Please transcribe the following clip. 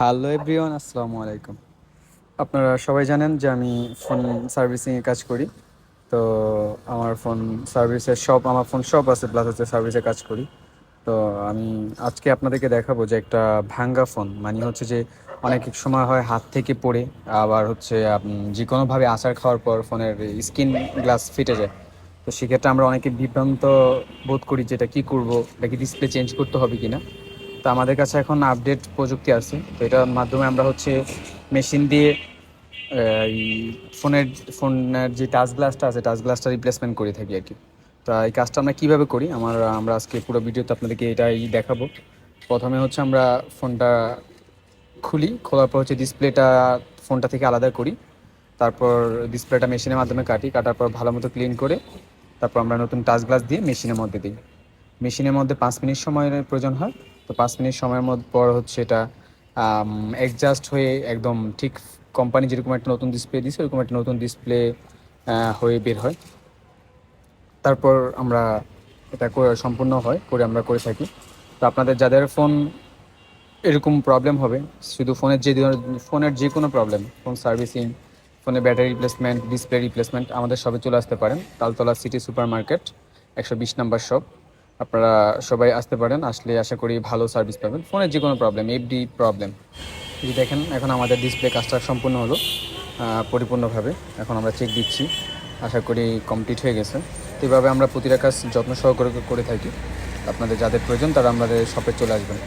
Hello everyone, আসসালামু আলাইকুম। আপনারা সবাই জানেন যে আমি ফোন সার্ভিসিংয়ে কাজ করি। তো আমার ফোন শপ আছে, প্লাস হচ্ছে সার্ভিসে কাজ করি। তো আমি আজকে আপনাদেরকে দেখাবো যে একটা ভাঙ্গা ফোন মানে হচ্ছে যে অনেক সময় হয় হাত থেকে পড়ে, আবার হচ্ছে যে কোনোভাবে আছাড় খাওয়ার পর ফোনের স্ক্রিন গ্লাস ফেটে যায়। তো সেক্ষেত্রে আমরা অনেকে বিভ্রান্ত বোধ করি যে এটা কী করবো, এটা কি ডিসপ্লে চেঞ্জ করতে হবে কিনা। তো আমাদের কাছে এখন আপডেট প্রযুক্তি আছে, তো এটার মাধ্যমে আমরা হচ্ছে মেশিন দিয়ে এই ফোনের ফোনের যে টাচ গ্লাসটা আছে, টাচ গ্লাসটা রিপ্লেসমেন্ট করে থাকি আর কি। তো এই কাজটা আমরা কীভাবে করি আমরা আজকে পুরো ভিডিওতে আপনাদেরকে এটাই দেখাবো। প্রথমে হচ্ছে আমরা ফোনটা খোলার পর হচ্ছে ডিসপ্লেটা ফোনটা থেকে আলাদা করি। তারপর ডিসপ্লেটা মেশিনের মাধ্যমে কাটার পর ভালো মতো ক্লিন করে তারপর আমরা নতুন টাচ গ্লাস দিয়ে মেশিনের মধ্যে দিই। মেশিনের মধ্যে 5 মিনিট সময়ের প্রয়োজন হয়। তো 5 মিনিট সময়ের মধ্যে পর হচ্ছে এটা অ্যাডজাস্ট হয়ে একদম ঠিক কোম্পানি যেরকম একটা নতুন ডিসপ্লে দিছে ওরকম একটা নতুন ডিসপ্লে হয়ে বের হয়। তারপর আমরা এটা সম্পূর্ণ হয় করে আমরা করে থাকি। তো আপনাদের যাদের ফোন এরকম প্রবলেম হবে, শুধু ফোনের যে কোনো প্রবলেম, ফোন সার্ভিসিং, ফোনের ব্যাটারি রিপ্লেসমেন্ট, ডিসপ্লে রিপ্লেসমেন্ট, আমাদের সবে চলে আসতে পারেন তালতলা সিটি সুপার মার্কেট 120 নম্বর শপ। আপনারা সবাই আসতে পারেন, আসলে আশা করি ভালো সার্ভিস পাবেন। ফোনের যে কোনো প্রবলেম, এফডি প্রবলেম, এই দেখেন এখন আমাদের ডিসপ্লে কাজটা সম্পূর্ণ হলো পরিপূর্ণভাবে। এখন আমরা চেক দিচ্ছি, আশা করি কমপ্লিট হয়ে গেছে। তো এইভাবে আমরা প্রতিটা কাজ যত্ন সহকারে করে থাকি। আপনাদের যাদের প্রয়োজন তারা আমাদের শপে চলে আসবেন।